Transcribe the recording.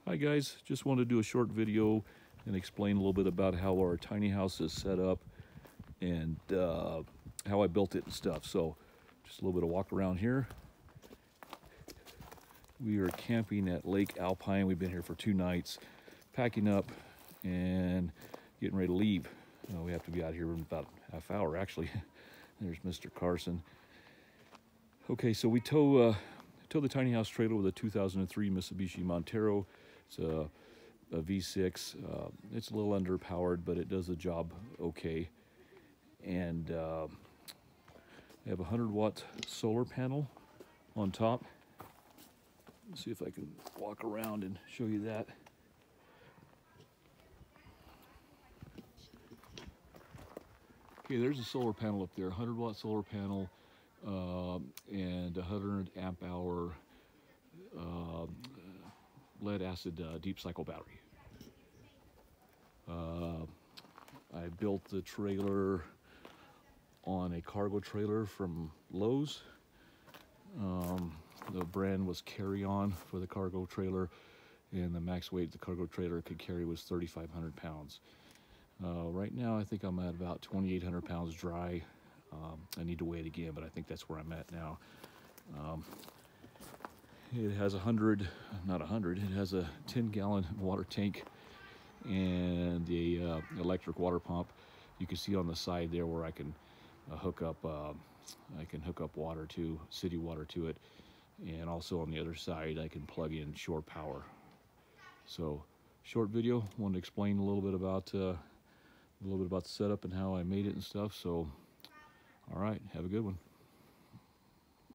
Hi guys, just wanted to do a short video and explain a little bit about how our tiny house is set up and how I built it and stuff. So just a little bit of walk around here. We are camping at Lake Alpine. We've been here for 2 nights, packing up and getting ready to leave. We have to be out here in about a half hour actually. There's Mr. Carson. Okay, so we tow the tiny house trailer with a 2003 Mitsubishi Montero. It's a V6. It's a little underpowered, but it does the job okay. And I have a 100-watt solar panel on top. Let's see if I can walk around and show you that. Okay, there's a solar panel up there, 100-watt solar panel, and 100 amp hour lead acid deep cycle battery. I built the trailer on a cargo trailer from Lowe's. The brand was Carry On for the cargo trailer, and the max weight the cargo trailer could carry was 3,500 pounds. Right now I think I'm at about 2,800 pounds dry. I need to weigh it again, but I think that's where I'm at now. It has it has a 10-gallon water tank and the electric water pump. You can see on the side there where I can hook up water to city water to it, and also on the other side I can plug in shore power. So short video, wanted to explain a little bit about the setup and how I made it and stuff. So all right, have a good one.